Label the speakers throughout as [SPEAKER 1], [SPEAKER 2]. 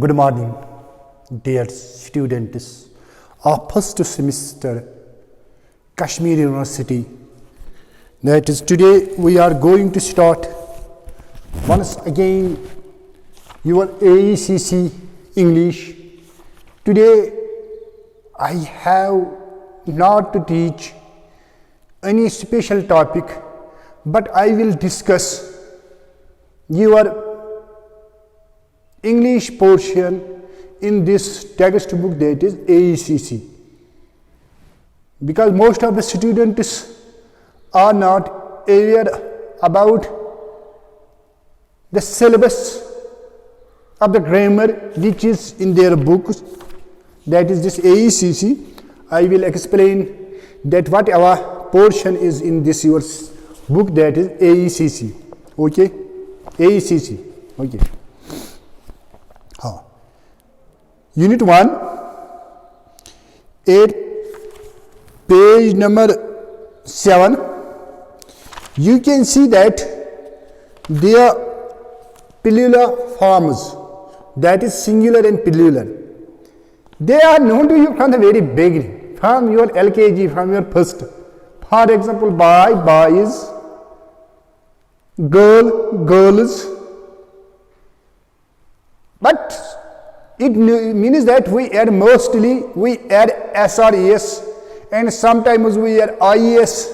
[SPEAKER 1] Good morning, dear students of first semester Kashmir University. That is, today we are going to start once again your AECC English. Today I have not to teach any special topic, but I will discuss your English portion in this textbook, that is AECC, because most of the students are not aware about the syllabus of the grammar which is in their books, that is this AECC. I will explain that what our portion is in this your book, that is AECC. Okay, AECC. Okay. Unit 1, at page number 7, you can see that their plural forms, that is singular and plural, they are known to you from the very beginning, from your LKG, from your first. For example, boy, boys, girl, girls. But it means that we add S or ES, and sometimes we add IES,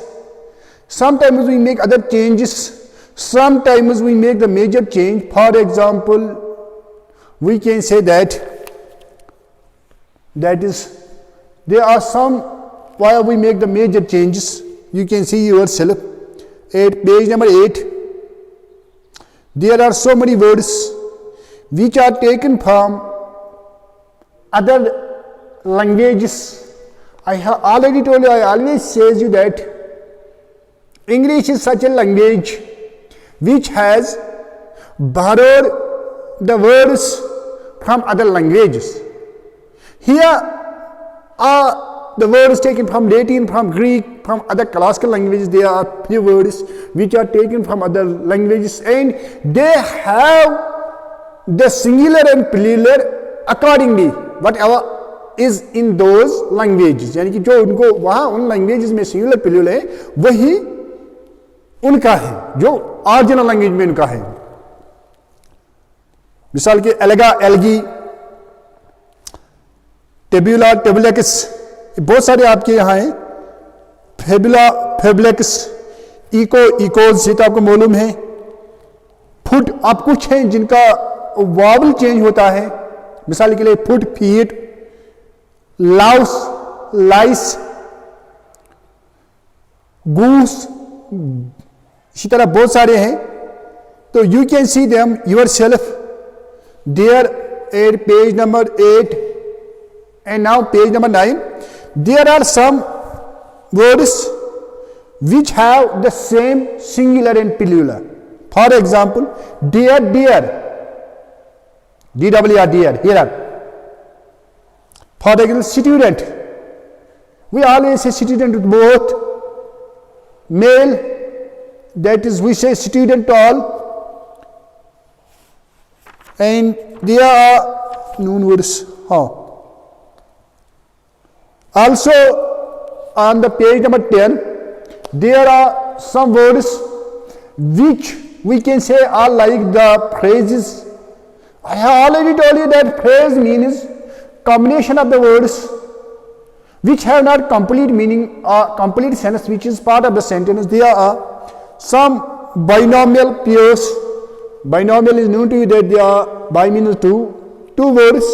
[SPEAKER 1] sometimes we make other changes, sometimes we make the major change. For example, we can say that is there are some why we make the major changes. You can see yourself at page number 8. There are so many words which are taken from other languages. I have already told you, I always say you that English is such a language which has borrowed the words from other languages. Here are the words taken from Latin, from Greek, from other classical languages. There are few words which are taken from other languages, and they have the singular and plural accordingly whatever is in those languages. यानी कि जो उनको वहाँ उन languages में singular plural है वही उनका है, जो original language में उनका है. मिसाल के एलेगा, एल्गी, टेबुला, टेबुलेक्स, बहुत सारे आपके यहाँ हैं. फेबुला, फेबुलेक्स, इको, इकोज, ये तो आपको मालूम है. फुट, आप कुछ हैं जिनका वावल चेंज होता है. मिसाल के लिए foot, feet, louse, lice, goose, इसी तरह बहुत सारे हैं. तो you can see them yourself there at page number 8 and now page number 9. There are some words which have the same singular and plural. For example, dear, dear, DWR, dear, here. For example, student, we always say student with both male, that is we say student all, and there are noun words. Also on the page number 10, there are some words which we can say are like the phrases. I have already told you that phrase means combination of the words which have not complete meaning or complete sentence, which is part of the sentence. There are some binomial pairs. Binomial is known to you that there are bi means two words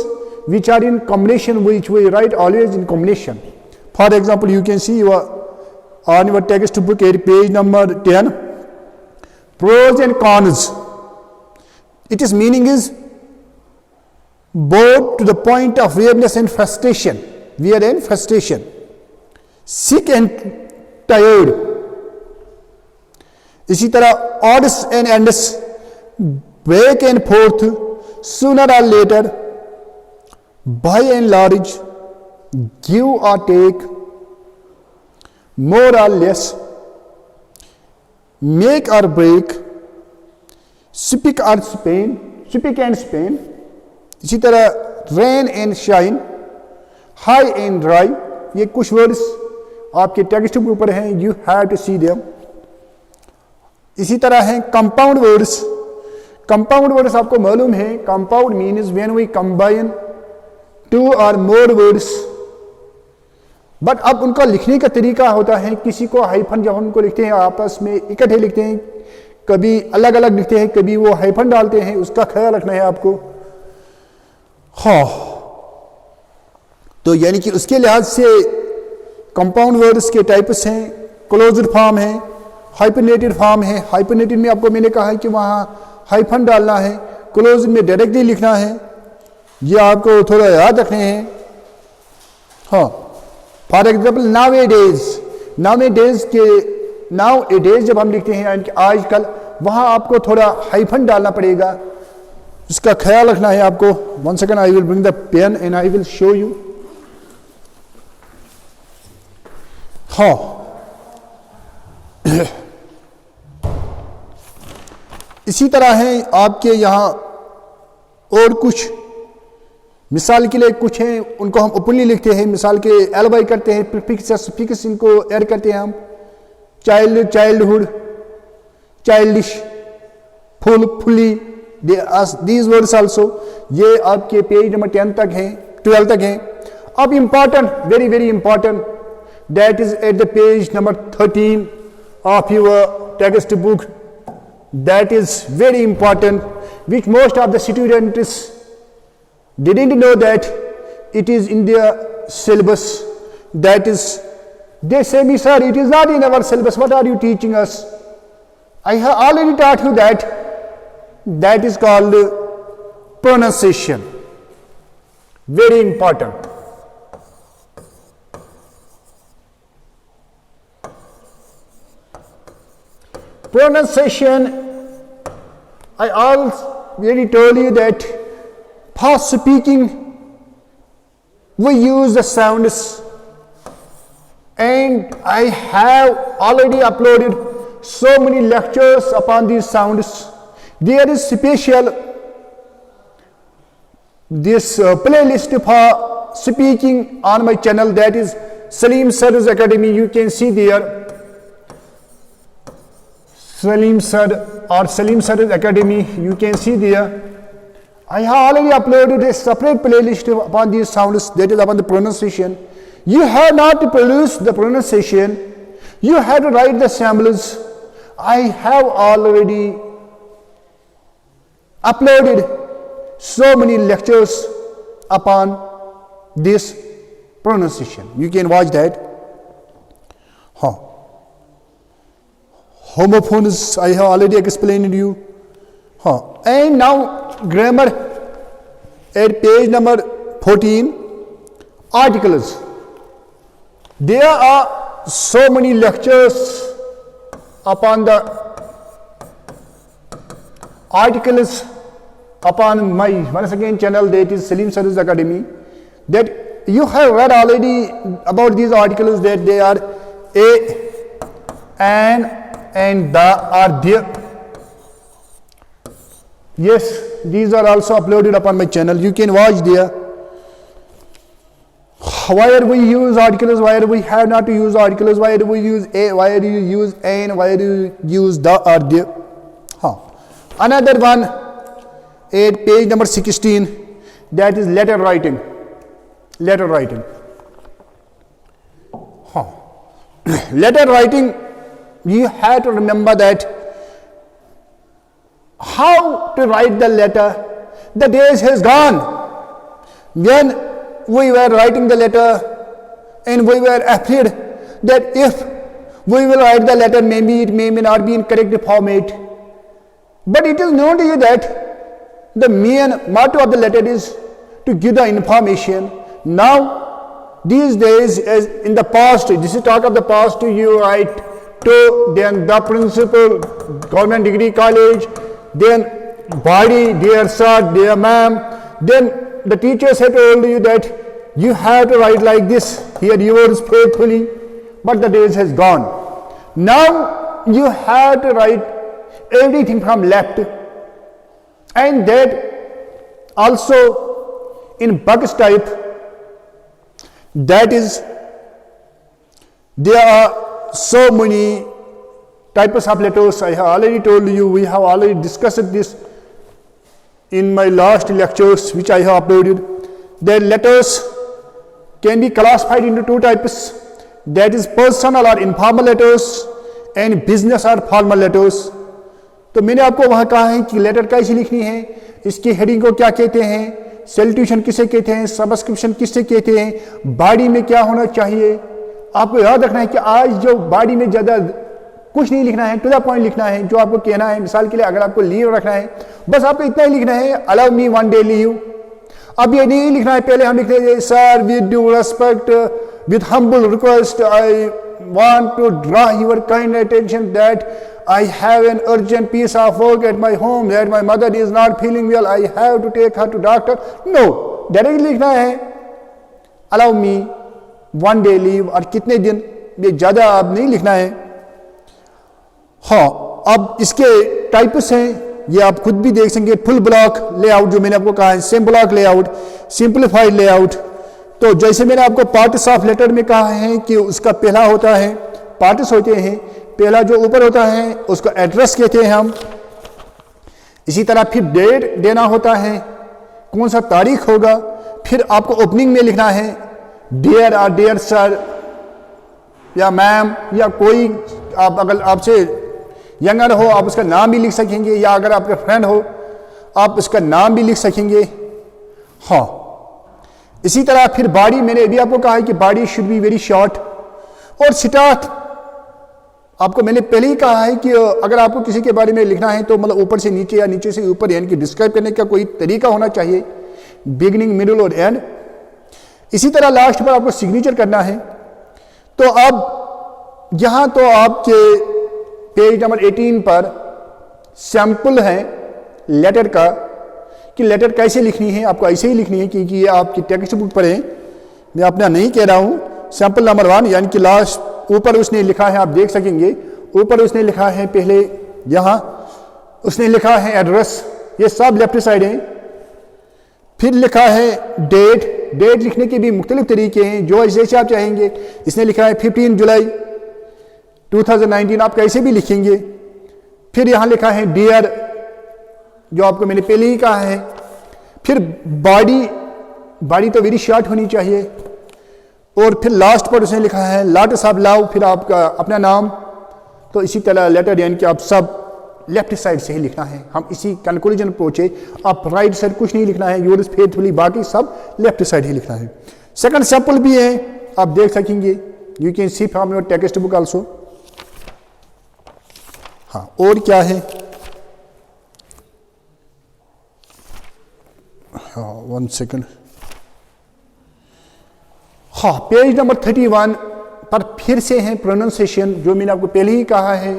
[SPEAKER 1] which are in combination, which we write always in combination. For example, you can see on your textbook at page number 10, pros and cons. Its meaning is bored to the point of weariness and frustration. Wear and frustration. Sick and tired. इसी तरह odds and ends, back and forth, sooner or later, by and large, give or take, more or less, make or break, speak and span, इसी तरह rain and shine, high and dry, ये कुछ words आपके textbook ऊपर हैं, you have to see them. इसी तरह है कंपाउंड वर्ड्स। कंपाउंड वर्ड्स आपको मालूम है, compound means when we combine two और मोर वर्ड्स, बट अब उनका लिखने का तरीका होता है, किसी को हाइफन जब हम उनको लिखते हैं आपस में इकट्ठे लिखते हैं, कभी अलग अलग लिखते हैं, कभी वो हाइफन डालते हैं, उसका ख्याल रखना है आपको। हाँ, तो यानी कि उसके लिहाज से कंपाउंड वर्ड्स के टाइप्स हैं, क्लोज्ड फॉर्म है, हाइफनेटेड फॉर्म है। हाइफनेटेड में आपको मैंने कहा है कि वहाँ हाइफन डालना है, क्लोज में डायरेक्टली लिखना है, ये आपको थोड़ा याद रखने हैं। हाँ, for example now A days जब हम लिखते हैं यानी कि आजकल, वहाँ आपको थोड़ा हाइफन डालना पड़ेगा, इसका ख्याल रखना है आपको। 1 second, I will bring the pen and I will show you. हाँ, इसी तरह है आपके यहाँ और कुछ, मिसाल के लिए कुछ हैं उनको हम ओपनली लिखते हैं, मिसाल के एलवाई करते हैं, प्रीफिक्स इनको ऐड करते हैं हम, child, childhood, childish, full, fully, these words also. ये आपके पेज नंबर 10 तक हैं, 12 तक हैं। अब important, very very important, that is at the page number 13 of your text book, that is very important, which most of the students didn't know that it is in their syllabus. That is, they say me, sir, it is not in our syllabus, what are you teaching us? I have already taught you that. That is called pronunciation, very important. Pronunciation, I already told you that for speaking we use the sounds, and I have already uploaded so many lectures upon these sounds. There is special playlist for speaking on my channel, that is Salim Sir's Academy. You can see there, Salim Sir or Salim Sir's Academy, you can see there. I have already uploaded a separate playlist upon these sounds, that is upon the pronunciation. You have not to produce the pronunciation, you have to write the samples. I have already uploaded so many lectures upon this pronunciation. You can watch that. Huh. Homophones, I have already explained to you. Huh. And now grammar at page number 14, articles. There are so many lectures upon the articles upon my once again channel, that is Salim Sir's Academy, that you have read already about these articles, that they are a, an, and the are there. Yes, these are also uploaded upon my channel, you can watch there. Why do we use articles, why do we have not to use articles, why do we use a, why do you use an, why do you use the or there? Huh. Another one at page number 16, that is letter writing. Letter writing. Huh. Letter writing, you have to remember that how to write the letter. The days has gone when we were writing the letter and we were afraid that if we will write the letter, maybe it may not be in correct format. But it is known to you that the main motto of the letter is to give the information. Now, these days, as in the past, this is talk of the past, you write to then the principal, government degree college, then body, dear sir, dear ma'am, then the teachers have told you that you have to write like this, here yours faithfully, but the days has gone. Now you have to write everything from left, and that also in Buck's type, that is, there are so many types of letters. I have already told you, we have already discussed this in my last lectures which I have uploaded. The letters can be classified into two types, that is personal or informal letters and business or formal letters. तो मैंने आपको वहाँ कहा है कि letter कैसे लिखनी है, इसकी हेडिंग को क्या कहते हैं, सैल्यूटेशन किसे कहते हैं, सबस्क्रिप्शन किसे कहते हैं, बॉडी में क्या होना चाहिए. आपको याद रखना है कि आज जो बॉडी में ज़्यादा कुछ नहीं लिखना है, टू द पॉइंट लिखना है. जो आपको कहना है, मिसाल के लिए अगर आपको लीव रखना है, बस आपको इतना ही लिखना है, अलाउ मी 1 day लीव. अब ये नहीं लिखना है, पहले हम लिखते हैं sir with due respect with humble request I want to draw your kind attention that I have an urgent piece of work at my home that my mother is not feeling well. I have to take her to doctor. No, direct लिखना है allow me 1 day leave और कितने दिन, ये ज़्यादा आप नहीं लिखना है. हाँ, अब इसके टाइप्स हैं, ये आप खुद भी देख सकेंगे. फुल ब्लॉक लेआउट जो मैंने आपको कहा है, SIM block layout, simplified layout. तो जैसे मैंने आपको पार्ट्स ऑफ लेटर में कहा है कि उसका पहला होता है, पार्ट्स होते हैं, पहला जो ऊपर होता है उसको एड्रेस कहते हैं हम. इसी तरह फिर डेट देना होता है, कौन सा तारीख होगा. फिर आपको ओपनिंग में लिखना है डियर और डियर सर या मैम, या कोई आप अगर आपसे यंगर हो आप उसका नाम भी लिख सकेंगे, या अगर आपके फ्रेंड हो आप उसका नाम भी लिख सकेंगे. हाँ, इसी तरह फिर बॉडी, मैंने भी आपको कहा है कि body should be very short. और स्टार्ट आपको मैंने पहले ही कहा है कि अगर आपको किसी के बारे में लिखना है तो मतलब ऊपर से नीचे या नीचे से ऊपर, यानी कि डिस्क्राइब करने का कोई तरीका होना चाहिए, बिगिनिंग मिडिल और एंड. इसी तरह लास्ट पर आपको सिग्नेचर करना है. तो अब यहाँ तो आपके पेज नंबर 18 पर सैंपल है लेटर का कि लेटर कैसे लिखनी है. आपको ऐसे ही लिखनी है क्योंकि ये आपकी टेक्स्ट बुक पर है, मैं अपना नहीं कह रहा हूँ. सैंपल नंबर 1 यानी कि लास्ट ऊपर उसने लिखा है, आप देख सकेंगे ऊपर उसने लिखा है, पहले यहाँ उसने लिखा है एड्रेस, ये सब लेफ्ट साइड है. फिर लिखा है डेट. डेट लिखने के भी मुख्तलिफ तरीके हैं, जो जैसे आप चाहेंगे. इसने लिखा है 15 जुलाई 2019, आप कैसे भी लिखेंगे. फिर यहाँ लिखा है डियर, जो आपको मैंने पहले ही कहा है. फिर बॉडी, बॉडी तो वेरी शॉर्ट होनी चाहिए. और फिर लास्ट पर उसने लिखा है लॉट्स ऑफ लव, फिर आपका अपना नाम. तो इसी तरह लेटर यानी कि आप सब लेफ्ट साइड से ही लिखना है. हम इसी कंक्लूजन पहुंचे, आप राइट साइड कुछ नहीं लिखना है, योर्स फेथफुली, बाकी सब लेफ्ट साइड ही लिखना है. सेकंड सैंपल भी है, आप देख सकेंगे, you can C from your text book also. हाँ, और क्या है, हाँ 1 सेकंड. हाँ, पेज नंबर 31 पर फिर से है प्रोनाउंसिएशन, जो मैंने आपको पहले ही कहा है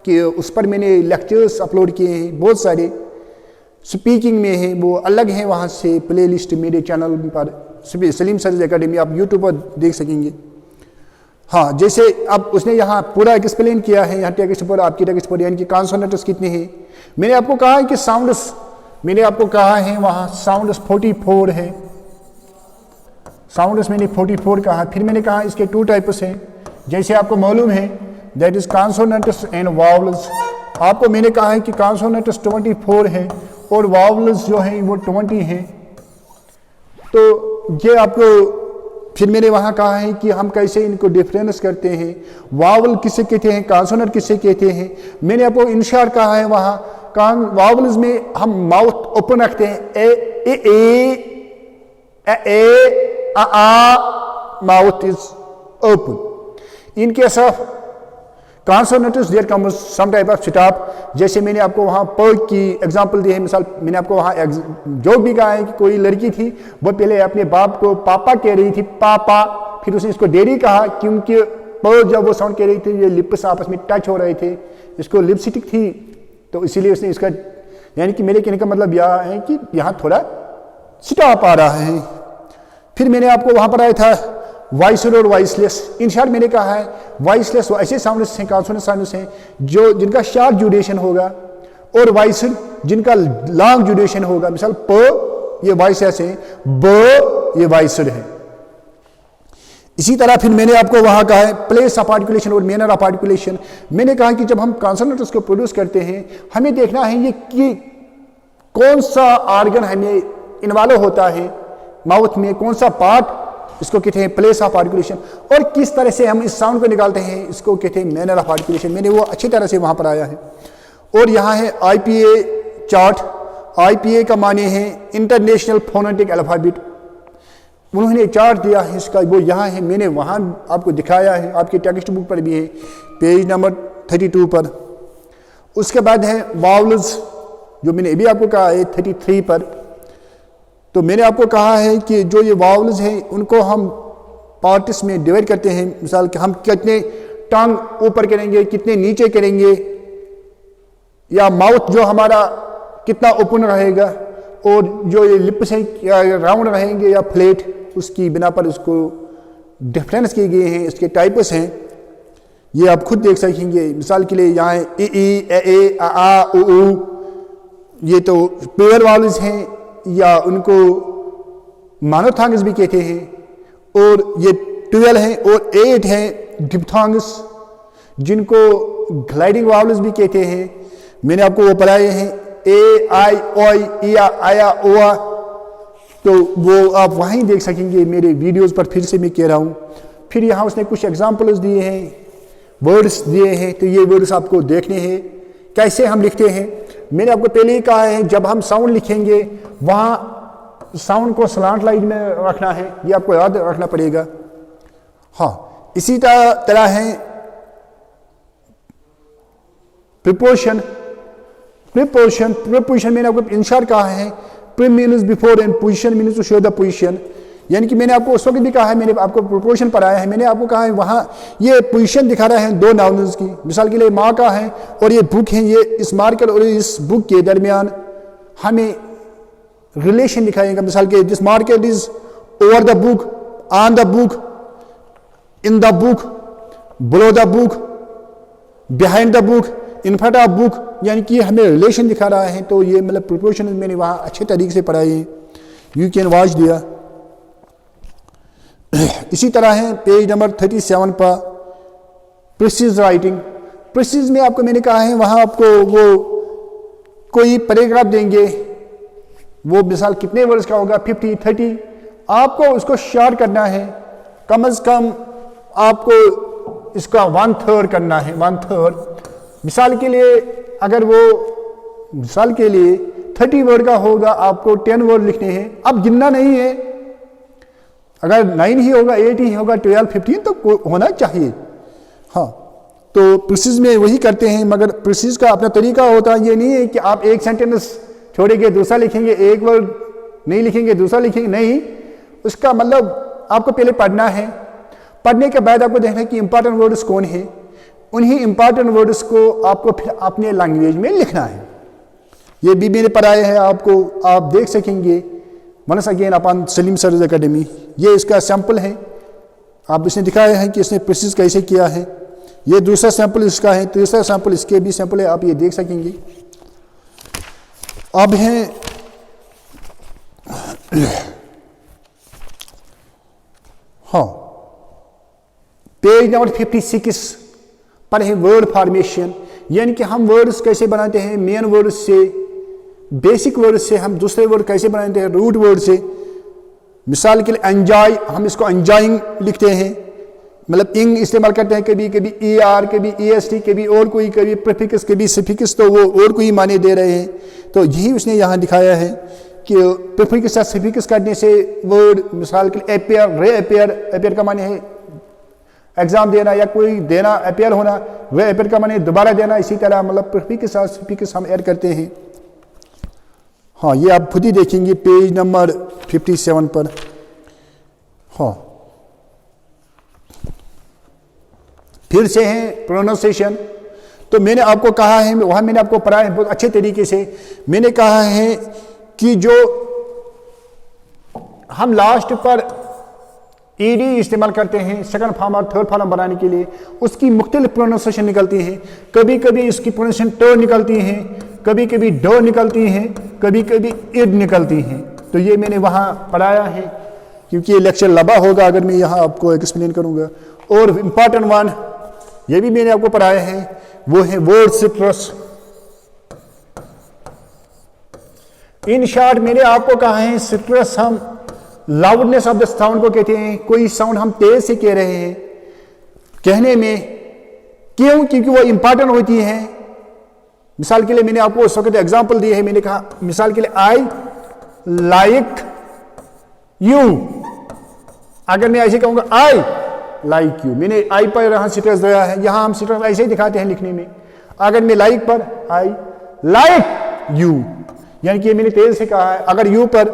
[SPEAKER 1] कि उस पर मैंने लेक्चर्स अपलोड किए हैं बहुत सारे. स्पीकिंग में है वो अलग है, वहाँ से प्लेलिस्ट मेरे चैनल पर सलीम सर्ज एकेडमी, आप यूट्यूब पर देख सकेंगे. हाँ, जैसे अब उसने यहाँ पूरा एक्सप्लेन किया है, यहाँ टेक्स्ट पर, आपकी टेक्स्ट पर, यानी कि कॉन्सोनेंट्स कितने हैं. मैंने आपको कहा है कि साउंड्स, मैंने आपको कहा है वहाँ साउंड्स 44 है, साउंड्स मैंने 44 कहा. फिर मैंने कहा इसके 2 टाइप्स हैं, जैसे आपको मालूम है, that is consonants and vowels. आपको मैंने कहा है कि कॉन्सोनेंट्स 24 है और वावल्स जो हैं वो 20 हैं. तो ये आपको, फिर मैंने वहाँ कहा है कि हम कैसे इनको डिफरेंस करते हैं, वावल किसे कहते हैं, कॉन्सोनेंट किसे कहते हैं. मैंने आपको इन शॉर्ट कहा है, वहाँ वावल्स में हम माउथ ओपन रखते हैं, ए mouth is open. In case of consonants there comes some type of stop. जैसे मैंने आपको वहाँ प की एग्जांपल दी है, मिसाल मैंने आपको वहाँ जोक भी कहा है कि कोई लड़की थी, वो पहले अपने बाप को पापा कह रही थी, पापा, फिर उसने इसको डेडी कहा क्योंकि प जब वो साउंड कह रही थी ये लिप्स आपस में टच हो रहे थे, इसको लिपस्टिक थी, तो इसीलिए उसने इसका, यानी कि मेरे कहने का मतलब यह है कि यहाँ थोड़ा स्टॉप आ रहा है. फिर मैंने आपको वहाँ पर आया था वॉइसड और वॉइसलेस. इन शॉर्ट मैंने कहा है वॉइसलेस वो ऐसे साउंड्स हैं, कॉन्सोनेंट साउंड्स हैं जो जिनका शॉर्ट ड्यूरेशन होगा, और वॉइसड जिनका लॉन्ग ड्यूरेशन होगा. मिसाल प ये वॉइस ऐसे है, ब ये वॉइसड है। इसी तरह फिर मैंने आपको वहां कहा है प्लेस ऑफ आर्टिकुलेशन और मैनर ऑफ आर्टिकुलेशन। मैंने कहा कि जब हम कॉन्सोनेंट्स को प्रोड्यूस करते हैं हमें देखना है ये कि कौन सा ऑर्गन हमें इन्वॉल्व होता है माउथ में, कौन सा पार्ट, इसको कहते हैं प्लेस ऑफ आर्टिकुलेशन, और किस तरह से हम इस साउंड को निकालते हैं, इसको कहते हैं मैनर ऑफ आर्टिकुलेशन। मैंने वो अच्छी तरह से वहां पर आया है। और यहाँ है IPA चार्ट। IPA का माने है इंटरनेशनल फोनेटिक अल्फाबेट। उन्होंने चार्ट दिया है इसका, वो यहाँ है, मैंने वहाँ आपको दिखाया है, आपके टेक्स्ट बुक पर भी है, पेज नंबर 32 पर। उसके बाद है वावल्स, जो मैंने अभी आपको कहा है 33 पर। तो मैंने आपको कहा है कि जो ये वावल्स हैं उनको हम पार्ट्स में डिवाइड करते हैं। मिसाल कि हम कितने टंग ऊपर करेंगे, कितने नीचे करेंगे, या माउथ जो हमारा कितना ओपन रहेगा, और जो ये लिप्स हैं क्या राउंड रहेंगे या फ्लैट, उसकी बिना पर उसको डिफरेंस किए गए हैं, इसके टाइप्स हैं, ये आप खुद देख सकेंगे। मिसाल के लिए यहाँ है ई ए आ उ, ये तो पेयर वावल्स हैं या उनको मोनोथॉन्ग्स भी कहते हैं, और ये 12 हैं और 8 हैं डिप्थॉन्ग्स, जिनको ग्लाइडिंग वावल्स भी कहते हैं। मैंने आपको वो पढ़ाए हैं ए आई ओई या आया ओआ, तो वो आप वहीं देख सकेंगे मेरे वीडियोस पर, फिर से मैं कह रहा हूँ। फिर यहाँ उसने कुछ एग्जाम्पल्स दिए हैं, वर्ड्स दिए हैं, तो ये वर्ड्स आपको देखने हैं कैसे हम लिखते हैं। मैंने आपको पहले ही कहा है जब हम साउंड लिखेंगे वहाँ साउंड को स्लांट लाइन में रखना है, ये आपको याद रखना पड़ेगा। हाँ, इसी तरह है प्रिपोजिशन। प्रिपोजिशन मैंने आपको इंशार कहा है, pre means before and position means to show the position, यानी कि मैंने आपको उस वक्त भी कहा है, मैंने आपको प्रोपोर्शन पढ़ाया है, मैंने आपको कहा है वहाँ ये पोजीशन दिखा रहा है दो नाउन्स की। मिसाल के लिए माँ का है और ये बुक है, ये इस मार्कर और इस बुक के दरमियान हमें रिलेशन दिखाएगा। मिसाल के this marker is over the book, on the book, in the book, below the book, behind the book, in front of book, यानी कि हमें रिलेशन दिखा रहा है। तो ये मतलब प्रोपोर्शन मैंने वहाँ अच्छे तरीके से पढ़ाई है, यू कैन वॉच दिया। इसी तरह है पेज नंबर 37 पर प्रिसीज राइटिंग। प्रिसीज में आपको मैंने कहा है वहाँ आपको वो कोई पैराग्राफ देंगे, वो मिसाल कितने वर्ड्स का होगा, 50, 30, आपको उसको शॉर्ट करना है, कम से कम आपको इसका 1/3 करना है, 1/3। मिसाल के लिए अगर वो मिसाल के लिए 30 वर्ड का होगा, आपको 10 वर्ड लिखने हैं। अब गिनना नहीं है, अगर 9 ही होगा, 8 ही होगा, 12, 15 तो होना चाहिए। हाँ, तो प्रिसीज में वही करते हैं, मगर प्रिसीज का अपना तरीका होता है। ये नहीं है कि आप एक सेंटेंस छोड़ेंगे दूसरा लिखेंगे, एक वर्ड नहीं लिखेंगे दूसरा लिखेंगे, नहीं। उसका मतलब आपको पहले पढ़ना है, पढ़ने के बाद आपको देखना है कि इंपॉर्टेंट वर्ड्स कौन है, उन्हीं इंपॉर्टेंट वर्ड्स को आपको फिर अपने लैंग्वेज में लिखना है। ये भी मैंने पढ़ाए हैं आपको, आप देख सकेंगे वंस अगेन अपन सलीम सर्स एकेडमी। ये इसका सैंपल है, आप इसने दिखाया है कि इसने प्रिसीज कैसे किया है। ये दूसरा सैंपल इसका है, तीसरा सैंपल इसके भी सैंपल है, आप ये देख सकेंगे। अब हैं हाँ, पेज नंबर 56 पर है वर्ड फॉर्मेशन, यानी कि हम वर्ड्स कैसे बनाते हैं, मेन वर्ड्स से, बेसिक वर्ड से हम दूसरे वर्ड कैसे बनाते हैं, रूट वर्ड से। मिसाल के लिए एंजॉय, हम इसको एंजॉइंग लिखते हैं, मतलब इंग इस्तेमाल करते हैं, कभी कभी ER, कभी EST, कभी और कोई, कभी प्रीफिक्स, कभी सफिक्स, तो वो और कोई माने दे रहे हैं। तो यही उसने यहाँ दिखाया है कि प्रीफिक्स या सफिक्स करने से वर्ड, मिसाल के लिए अपेयर, रे अपेयर, अपेयर का माने है एग्जाम देना या कोई देना, अपेयर होना, रे अपेयर का माने दोबारा देना। इसी तरह मतलब प्रीफिक्स और सफिक्स हम ऐड करते हैं। हाँ, ये आप खुद ही देखेंगे पेज नंबर 57 पर। हाँ, फिर से है प्रोनाउंसिएशन। तो मैंने आपको कहा है, वहाँ मैंने आपको पढ़ाया है बहुत अच्छे तरीके से। मैंने कहा है कि जो हम लास्ट पर ED इस्तेमाल करते हैं सेकंड फॉर्म और थर्ड फॉर्म बनाने के लिए, उसकी मुख्तलिफ प्रोनाउंसिएशन निकलती है। कभी कभी इसकी प्रोनाउंसिएशन ट निकलती है, कभी कभी ड निकलती हैं, कभी कभी इड निकलती हैं। तो ये मैंने वहाँ पढ़ाया है, क्योंकि ये लेक्चर लंबा होगा अगर मैं यहाँ आपको एक्सप्लेन करूँगा। और इम्पॉर्टेंट वन ये भी मैंने आपको पढ़ाया है, वो है वर्ड सिट्रस। इन शॉर्ट मैंने आपको कहा है सिट्रस हम लाउडनेस ऑफ द साउंड को कहते हैं। कोई साउंड हम तेज से कह रहे हैं कहने में, क्यों? क्योंकि वो इंपॉर्टेंट होती है। मिसाल के लिए मैंने आपको उस वक्त एग्जांपल दिए है, मैंने कहा मिसाल के लिए आई लाइक यू, अगर मैं ऐसे कहूंगा आई लाइक यू, मैंने आई पर यहां सिट्रस दिया है, यहां हम सिट्रस ऐसे ही दिखाते हैं लिखने में। अगर मैं लाइक पर आई लाइक यू, यानी कि मैंने तेज से कहा है। अगर यू पर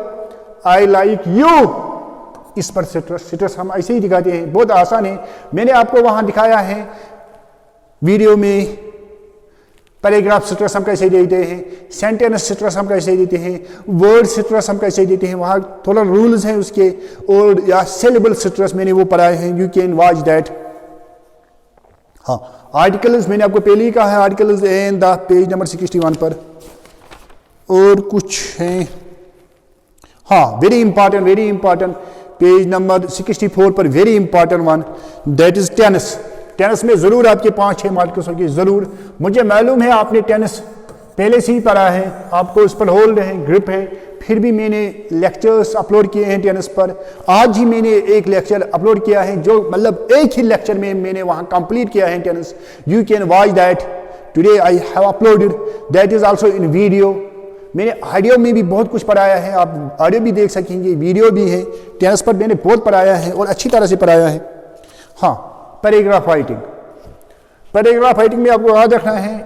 [SPEAKER 1] आई लाइक यू, इस पर सिट्रस हम ऐसे ही दिखाते हैं, बहुत आसान है। मैंने आपको वहां दिखाया है वीडियो में, पैराग्राफ सिट्रस हम कैसे देते हैं, सेंटेंस सिट्रस हम कैसे देते हैं, वर्ड सिट्रस हम कैसे देते हैं, वहाँ थोड़ा रूल्स हैं उसके। और या सिलेबल सिट्रस मैंने वो पढ़ाए हैं, यू कैन वॉच दैट। हाँ, आर्टिकल्स मैंने आपको पहले ही कहा है, articles and the page number 61 पर। और कुछ हैं, हाँ, वेरी इंपॉर्टेंट पेज नंबर 64 पर very important one, that is tennis. Tennis में जरूर आपके 5-6 मार्क्स होंगे जरूर। मुझे मालूम है आपने टेनिस पहले से ही पढ़ा है, आपको इस पर होल्ड है, ग्रिप है, फिर भी मैंने लेक्चर्स अपलोड किए हैं टेनिस पर। आज ही मैंने एक लेक्चर अपलोड किया है, जो मतलब एक ही लेक्चर में मैंने वहाँ कंप्लीट किया है tennis. You can watch that, today I have uploaded, that is also in video. मैंने ऑडियो में भी बहुत कुछ पढ़ाया है, आप ऑडियो भी देख सकेंगे, वीडियो भी है। टेनिस पर मैंने बहुत पढ़ाया है और अच्छी तरह से पढ़ाया है। हाँ, पैराग्राफ राइटिंग में आपको याद रखना है,